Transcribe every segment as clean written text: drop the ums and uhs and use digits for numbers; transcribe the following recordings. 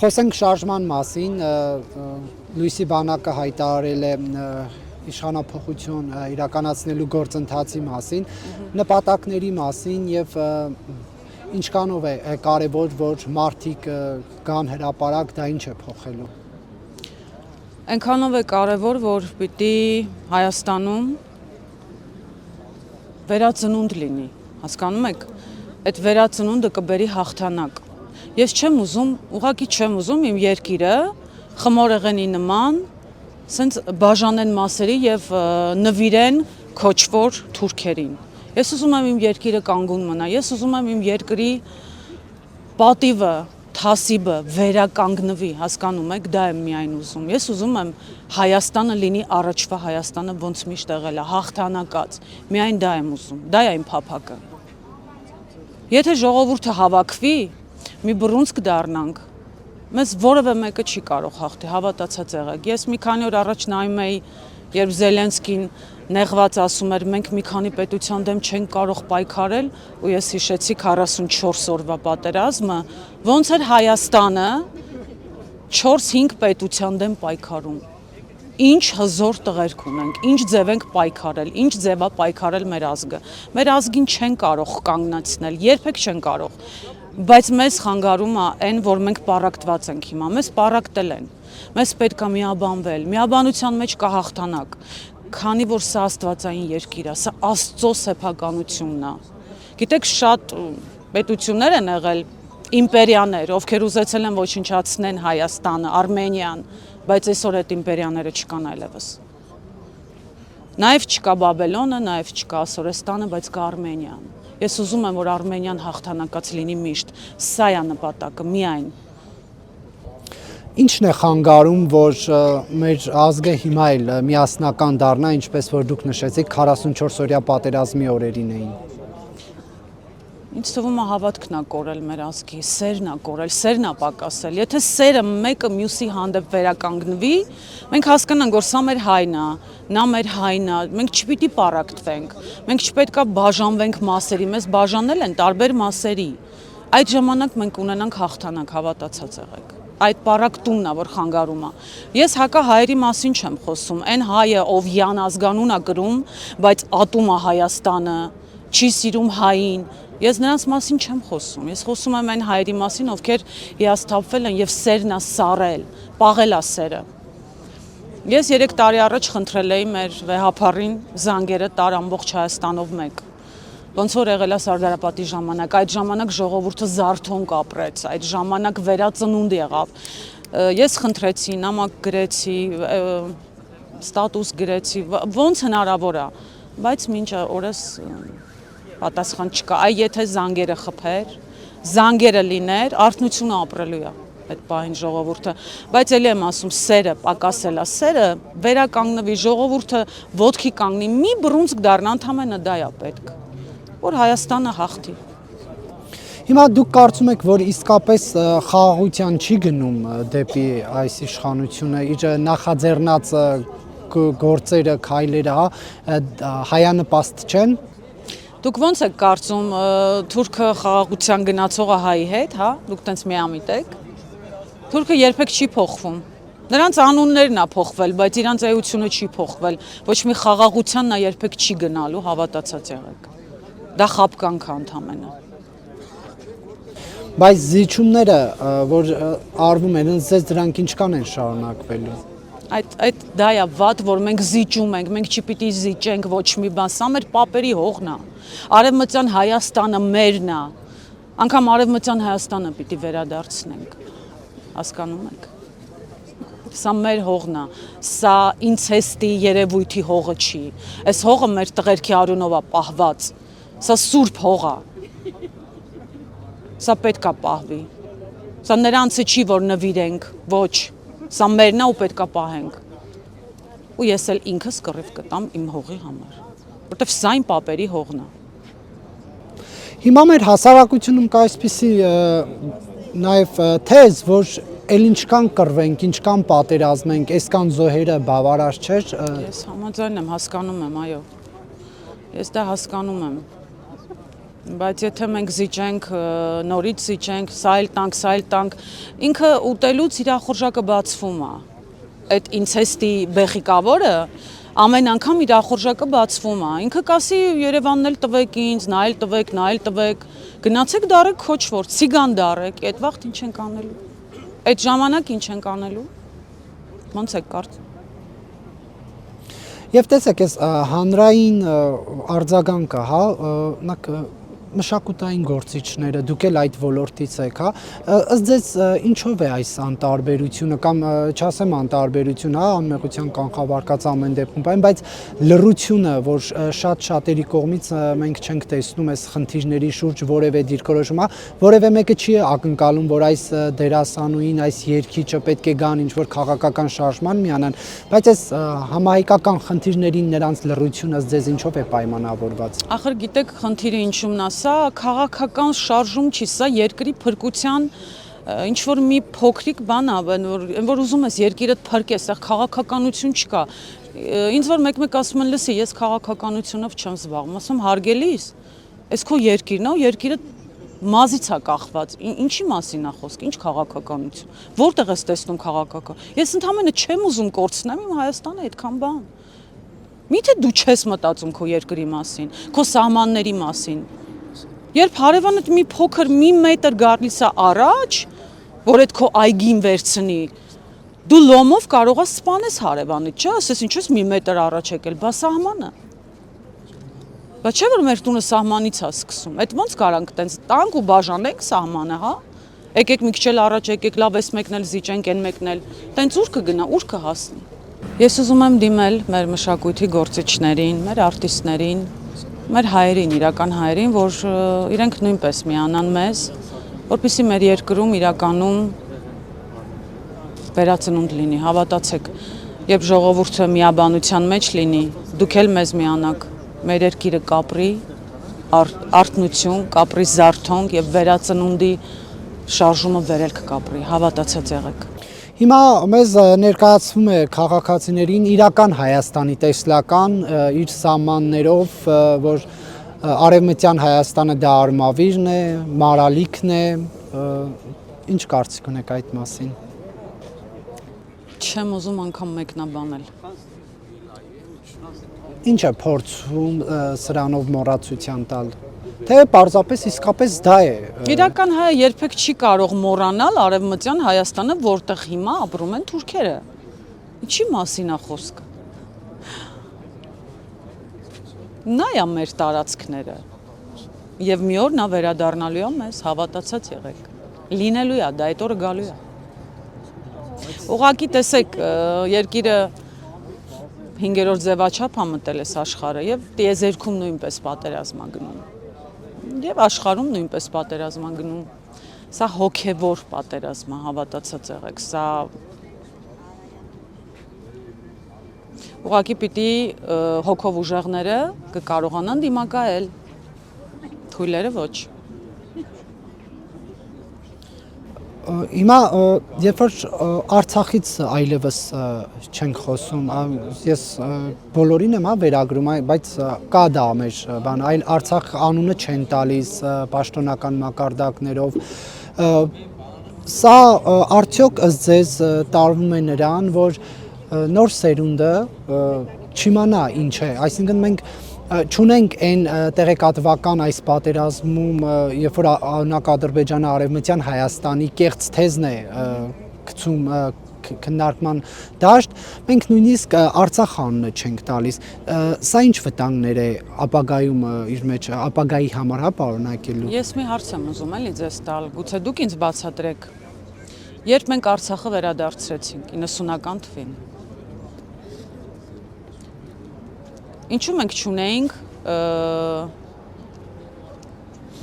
Խոսենք շարժման մասին, Լույսի բանակը հայտարարել է իշխանափոխություն իրականացնելու գործընթացի մասին, նպատակների մասին եւ ինչքանով է կարևոր, որ մարդիկ գան հրապարակ, դա ինչ է փոխելու։ Այնքանով է կարևոր, որ պիտի Հայաստանում վերածնունդ լինի, հասկանում եք, այդ վերածնունդը կբերի հաղթանակ։ Ես չեմ ուզում, ուղղակի չեմ ուզում իմ երկիրը խմորեղենի նման սենց բաժանեն մասերի եւ նվիրեն քոչվոր թուրքերին։ Ես ուզում եմ իմ երկիրը կանգուն մնա, ես ուզում եմ իմ երկրի պատիվը, թասիբը վերականգնվի, հասկանում եք, դա եմ միայն ուզում։ Ես ուզում եմ Հայաստանը լինի առաջվա Հայաստանը, ոնց միշտ եղել է, հաղթանակած։ Միայն դա եմ ուզում, դա է իմ փափակը։ Եթե ժողովուրդը հավաքվի, մի բռունցք դառնանք, մեզ որևէ մեկը չի կարող հաղթի, հավատացած եղեք։ Ես մի քանի օր առաջ նայում էի, երբ Զելենսկին նեղված ասում էր, մենք մի քանի պետության դեմ չենք կարող պայքարել, ու ես հիշեցի 44 օրվա պատերազմը, ոնց էր Հայաստանը 4-5 պետության դեմ պայքարում։ Ինչ հզոր տղերք ունենք, ինչ ձև ենք պայքարել, ինչ ձև է պայքարել մեր ազգը։ Մեր ազգին չեն կարող կանգնացնել, երբեք չեն կարող։ Բայց մեզ խանգարում է այն, որ մենք պառակտված ենք հիմա, մեզ պառակտել են, մեզ պետք է միաբանվել, միաբանության մեջ կա հաղթանակ, քանի որ սա աստվածային երկիր է, սա Աստծո սեփականությունն է։ Գիտեք, շատ պետություններ են եղել, իմպերիաներ, ովքեր ուզեցել են ոչնչացնեն Հայաստանը, Արմենիան, բայց այսօր այդ իմպերիաները չկան այլևս։ Նաև չկա Բաբելոնը, նաև չկա Ասորեստանը, բայց կա Արմենիան։ Ես ուզում եմ, որ Արմենիան հաղթանակած լինի միշտ, սա է նպատակը, միայն։ Ինչն է խանգարում, որ մեր ազգը հիմա էլ միասնական դառնա, ինչպես որ դուք նշեցիք, 44-օրյա պատերազմի օրերին էին։ Ինձ թվում է հավատքն է կորել մեր ազգի, սերն է կորել, սերն է պակասել։ Եթե սերը մեկը մյուսի հանդեպ վերականգնվի, մենք հասկանանք, որ սա մեր հայն է, նա մեր հայն է, մենք չպիտի պառակտվենք, մենք չպետք է բաժանվենք մասերի, մեզ բաժանել են տարբեր մասերի։ Այդ ժամանակ մենք ունենանք հաղթանակ, հավատացած եղեք։ Այդ պառակտումն է, որ խանգարում է։ Ես հակահայերի մասին չեմ խոսում, այն հայը, ով յան ազգանուն է կրում, բայց ատում է Հայաստանը, չի սիրում հային։ Ես նրանց մասին չեմ խոսում, ես խոսում եմ այն հայերի մասին, ովքեր հիասթափվել են եւ սերն է սառել, պաղել է սերը։ Ես 3 տարի առաջ խնդրել էի մեր վեհապարին զանգերը տար ամբողջ Հայաստանով մեկ։ Ոնց որ եղել է Սարդարապատի ժամանակ, այդ ժամանակ ժողովուրդը զարթոնք ապրեց, այդ ժամանակ վերածնունդ եղավ։ Ես խնդրեցի, նամակ գրեցի, ստատուս գրեցի, ոնց հնարավոր է, բայց մինչ օրս պատասխան չկա, այ եթե զանգերը խփեր, զանգերը լիներ, արթնությունը ապրելու է այդ պահին ժողովուրդը, բայց էլի եմ ասում, սերը պակասել է, սերը վերականգնվի, ժողովուրդը ոտքի կանգնի, մի բռունցք դառնա, ընդամենը դա է պետք, որ Հայաստանը հաղթի։ Հիմա դուք կարծում եք, որ իսկապես խաղաղության չի գնում դեպի այս իշխանությունը, իր նախաձեռնած գործերը, քայլերը, հայանպաստ չեն։ Դուք ոնց եք կարծում, թուրքը խաղաղության գնացողը հայի հետ, հա, դուք տենց միամիտ եք։ Թուրքը երբեք չի փոխվում։ Նրանց անուններն է փոխվել, բայց իրանց էությունը չի փոխվել։ Ոչ մի խաղաղության նա երբեք չի գնալու, հավատացած եղեք։ Դա խաբկանք է ընդամենը։ Բայց զիջումները, որ արվում են, ձեզ դրանք ինչքան են շարունակվելու։ Այդ դա է վատ, որ մենք զիջում ենք, մենք չպիտի զիջենք ոչ մի բան, սա մեր պապերի հողն է։ Արևմտյան Հայաստանը մերն է։ Անգամ Արևմտյան Հայաստանը պիտի վերադարձնենք։ Հասկանում եք։ Սա մեր հողն է, սա ինցեստի երևույթի հողը չի։ Այս հողը մեր տղերքի արյունով է պահված։ Սա սուրբ հող է։ Սա պետք է պահվի։ Սա նրանցը չի, որ նվիրենք, ոչ։ Սա մերն է ու պետք է պահենք։ Ու ես էլ ինքս կռիվ կտամ իմ հողի համար, որտեվ սա իմ պապերի հողն է։ Հիմա մեր հասարակությունում կա այսպիսի նաև թեզ, որ էլ ինչքան կռվենք, ինչքան պատերազմենք, այսքան զոհերը բավարար չէր։ Ես համաձայն եմ, հասկանում եմ, այո։ Ես դա հասկանում եմ։ Բայց եթե մենք զիջենք, նորից զիջենք, սա էլ տանք, ինքը ուտելուց իր ախորժակը բացվում է։ Այդ ինցեստի բեխիկավորը ամեն անգամ իր ախորժակը բացվում է։ Ինքը կասի Երևանն էլ տվեք ինձ, նա էլ տվեք, գնացեք դարեք քոչվոր, ցիգան դարեք, այդ վաղտ ինչ ենք անելու։ Այդ ժամանակ ինչ ենք անելու։ Ոնց է կարծում։ Եվ տեսեք, այս հանրային արձագանքը, հա, մշակութային գործիչները, դուք էլ այդ ոլորտից եք, հա, ըստ ձեզ ինչով է այս անտարբերությունը կամ չասեմ անտարբերություն, հա, անմեղության կանխավարկած ամեն դեպքում, բայց լռությունը, որ շատ-շատերի կողմից մենք չենք տեսնում այս խնդիրների շուրջ որևէ դիրքորոշում, հա, որևէ մեկը չի ակնկալում, որ այս դերասանուհին, այս երգիչը պետք է գան ինչ-որ քաղաքական շարժման միանան, բայց այս համահայկական խնդիրներին նրանց լռությունը ըստ ձեզ ինչով է պայմանավորված։ Ախր գիտեք, խնդիրը ինչումն է, սա քաղաքական շարժում չի, սա երկրի փրկության ինչ որ մի փոքրիկ բան է, որ ուզում ես երկիրդ փրկես, սա քաղաքականություն չկա։ Ինձ որ մեկ-մեկ ասում են, լսի, ես քաղաքականությունով չեմ զբաղվում, ասում հարգելիս, այս քո երկիրն է, երկիրը մազից է կախված։ Ինչի մասին է խոսք, ինչ քաղաքականություն։ Որտեղ ես տեսնում քաղաքական։ Ես ընդհանրապես չեմ ուզում կորցնեմ իմ Հայաստանը այդքան բան։ Միթե դու չես մտածում քո երկրի մասին, քո սահմանների մասին։ Երբ հարևանդ մի փոքր մի մետր գալիս է առաջ, որ այդ քո այգին վերցնի, դու լոմով կարող ես սպանես հարևանիդ, չէ՞, ասես ինչ ես մի մետր առաջ եկել, բա սահմանը։ Բայց չէ՞ որ մեր տունը սահմանից է սկսում։ Այդ ոնց կարանք տենց տանք ու բաժանենք սահմանը, հա։ Եկեք մի քիչ էլ առաջ եկեք, լավ էս մեկն էլ զիջենք, այն մեկն էլ։ Տենց ուր կգնա, ուր կհասնի։ Ես ուզում եմ դիմել մեր մշակույթի գործիչներին, մեր արտիստներին, մեր հայերին, իրական հայերին, որ իրենք նույնպես միանան մեզ, որպեսզի մեր երկրում իրականում վերածնունդ լինի, հավատացեք, երբ ժողովուրդը միաբանության մեջ լինի, դուք էլ մեզ միանաք, մեր երկիրը կապրի, արթնություն, կապրի զարթոնք եւ վերածնունդի շարժումը վերելք կապրի, հավատացած եղեք։ Հիմա մեզ ներկայացվում է քաղաքացիներին իրական Հայաստանի տեսլական իր սահմաններով, որ արևմտյան Հայաստանը դա արմավիրն է, մարալիքն է, ինչ կարծիք ունեք այդ մասին։ Չեմ ուզում անգամ մեկնաբանել։ Ինչ է փորձում սրանով մոռացության տալ։ Թե պարզապես իսկապես դա է։ Իրական հայը երբեք չի կարող մոռանալ արևմտյան Հայաստանը, որտեղ հիմա ապրում են թուրքերը։ Ինչի մասին է խոսքը։ Նա է մեր տարածքները։ Եվ մի օր նա վերադառնալու է մեզ, հավատացած եղեք։ Լինելու է, դա այդ օրը գալու է։ Ուղղակի տեսեք, երկիրը 5-րդ ձևաչափ է մտել այս աշխարհը եւ տիեզերքում նույնպես պատերազմ է գնում։ Եվ աշխարհում նույնպես պատերազմ է գնում։ Սա հոգևոր պատերազմ է, հավատացած եղեք, սա ուղղակի պիտի հոգով ուժեղները կկարողանան դիմակայել, թույլերը ոչ։ Հիմա երբ որ Արցախից այլևս չենք խոսում, ես բոլորին եմ վերագրում, բայց կա դա մեր բան, այլ Արցախ անունը չեն տալիս պաշտոնական մակարդակներով։ Սա արդյոք ըստ ձեզ տարվում է նրան, որ նոր սերունդը չիմանա ինչ է, այսինքն մենք չունենք այն տեղեկատվական այս պատերազմում, երբ որ օրինակ Ադրբեջանը արևմտյան Հայաստանի կեղծ թեզն է գցում քննարկման դաշտ, մենք նույնիսկ Արցախ անունը չենք տալիս։ Սա ինչ վտանգներ է ապագայում իր մեջ, ապագայի համար, հա, պարունակելու։ Ես մի հարց եմ ուզում էլի ձեզ տալ, գուցե դուք ինձ բացատրեք։ Երբ մենք Արցախը վերադարձրեցինք 90-ական թվին, ինչու մենք չունեինք,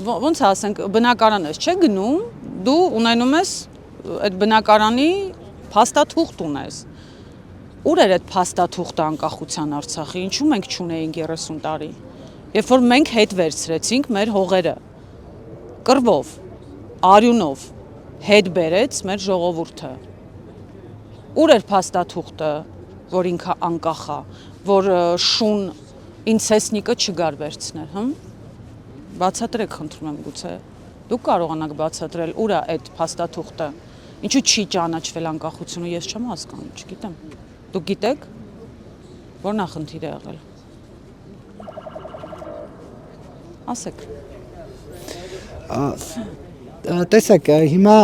ոնց ասենք, բնակարան ես, չէ գնում, դու ունենում ես այդ բնակարանի փաստաթուղթ ունես։ Ուր էր այդ փաստաթուղթը անկախության Արցախի, ինչու մենք չունեինք 30 տարի։ Երբ որ մենք հետ վերցրեցինք մեր հողերը, կռվով, արյունով, հետ բերեց մեր ժողովուրդը։ Ուր էր փաստաթուղթը, որ ինքը անկախ է, որ շուն ինցեսնիկը չգար վերցներ, հմ։ Բացատրեք, խնդրում եմ գուցե։ Դուք կարողանաք բացատրել ուր է այդ փաստաթուղթը։ Ինչու չի ճանաչվել անկախությունը, ես չեմ հասկանում, չգիտեմ։ Դուք գիտեք, որ նախնդիր է եղել։ Ասեք։ Տեսեք, հիմա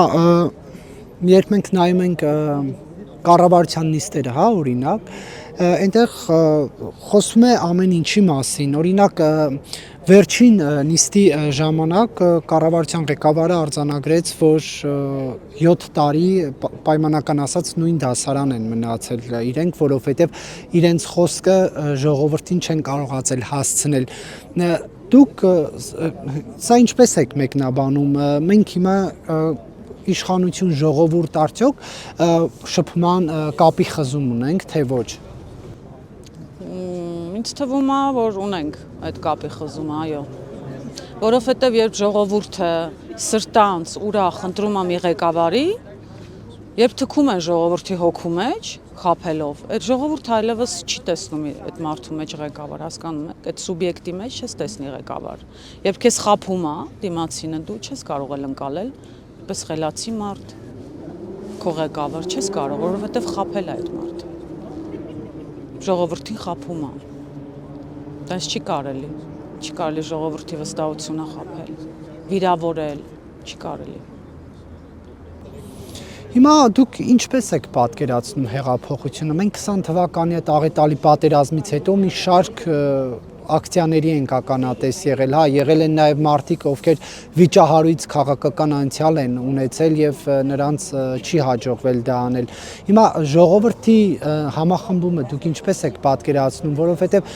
երբ մենք նայում ենք կառավարության նիստերը, հա, օրինակ, այնտեղ խոսվում է ամեն ինչի մասին։ Օրինակ, վերջին նիստի ժամանակ կառավարության ղեկավարը արձանագրեց, որ 7 տարի պայմանական ասած նույն դասարան են մնացել իրենք, որովհետև իրենց խոսքը ժողովրդին չեն կարողացել հասցնել։ Դուք սա ինչպես եք մեկնաբանում։ Մենք հիմա իշխանություն ժողովուրդ արդյոք շփման կապի խզում ունենք, թե ոչ։ Ինձ թվում է, որ ունենք այդ կապի խզումը, այո։ Որովհետև երբ ժողովուրդը սրտանց ուրախ ընտրում է մի ղեկավարի, երբ թքում են ժողովրդի հոգու մեջ, խաբելով, այդ ժողովուրդը այլևս չի տեսնում այդ մարդու մեջ ղեկավար, հասկանում եք, այդ սուբյեկտի մեջ չես տեսնի ղեկավար։ Երբ քեզ խաբում է դիմացինը, դու չես կարող էլ ընկալել, պես խելացի մարդ, քո ղեկավար չես կարող, որովհետև խաբել է այդ մարդը։ Ժողովրդին խաբում է։ Դες չի կարելի ժողովրդի վստահությունը խաբել, վիրավորել, չի կարելի։ Հիմա դուք ինչպես եք պատկերացնում հեղափոխությունը։ Մենք 20 թվականի այդ աղետալի պատերազմից հետո մի շարք ակցիաների են ականատես եղել, հա, եղել են նաև մարդիկ, ովքեր վիճահարույց քաղաքական անցյալ են ունեցել եւ նրանց չի հաջողվել դա անել։ Հիմա ժողովրդի համախմբումը դուք ինչպես եք պատկերացնում, որովհետեւ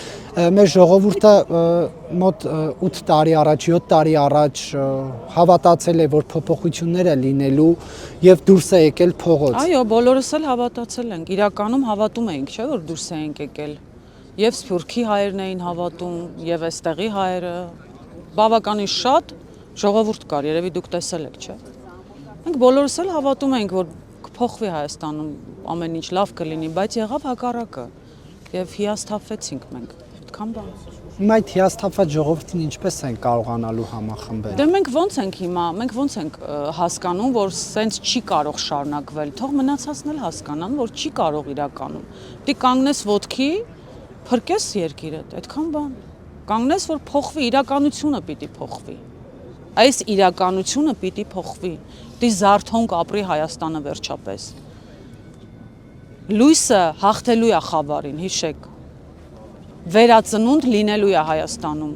մեր ժողովուրդը մոտ 8 տարի առաջ, 7 տարի առաջ հավատացել է, որ փոփոխություններ է լինելու եւ դուրս է եկել փողոց։ Այո, բոլորս էլ հավատացել ենք, իրականում հավատում էինք, չէ՞ որ դուրս ենք եկել։ Եվ Սփյուռքի հայերն էին հավատում, եւ այստեղի հայերը, բավականին շատ ժողովուրդ կար, երևի դուք տեսել եք, չէ՞։ Մենք բոլորս էլ հավատում էինք, որ կփոխվի Հայաստանում, ամեն ինչ լավ կլինի, բայց եղավ հակառակը եւ հիասթափվեցինք մենք։ Այդքան բան։ Հիմա այդ հիասթափված ժողովրդին ինչպես են կարողանալու համախմբել։ Դե մենք ո՞նց ենք հիմա, մենք ո՞նց ենք հասկանում, որ սենց չի կարող շարունակվել։ Թող մնացածն էլ հասկանան, որ չի կարող իրականում։ Դի կանգնես ոտքի, փրկես երկիրդ, այդքան բան։ Կանգնես, որ փոխվի, իրականությունը պիտի փոխվի։ Այս իրականությունը պիտի փոխվի։ Պիտի զարթոնք ապրի Հայաստանը վերջապես։ Լույսը հաղթելու է խավարին, հիշեք։ Վերածնունդ լինելու է Հայաստանում։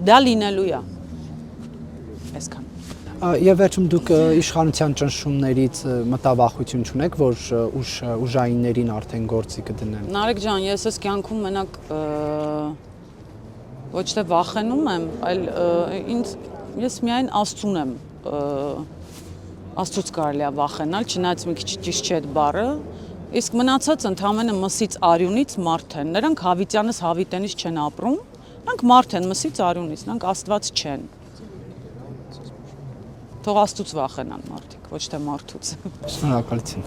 Դա լինելու է։ Այսքան։ Եվ վերջում դուք իշխանության ճնշումներից մտավախություն չունեք, որ ուժայիններին արդեն գործի կդնեն։ Նարեկ ջան, ես այս կյանքում մենակ ոչ թե վախենում եմ, այլ ես միայն Աստծուն եմ Աստծուց կարելի է վախենալ, չնայած մի քիչ ճիշտ չէ այդ բառը, իսկ մնացած ընդամենը մսից արյունից մարդ են։ Նրանք հավիտյանս հավիտենից չեն ապրում, նրանք մարդ են մսից արյունից, նրանք Աստված չեն։ Թող Աստծուց վախենան մարդիկ, ոչ թե մարդուց։ Շնորհակալություն։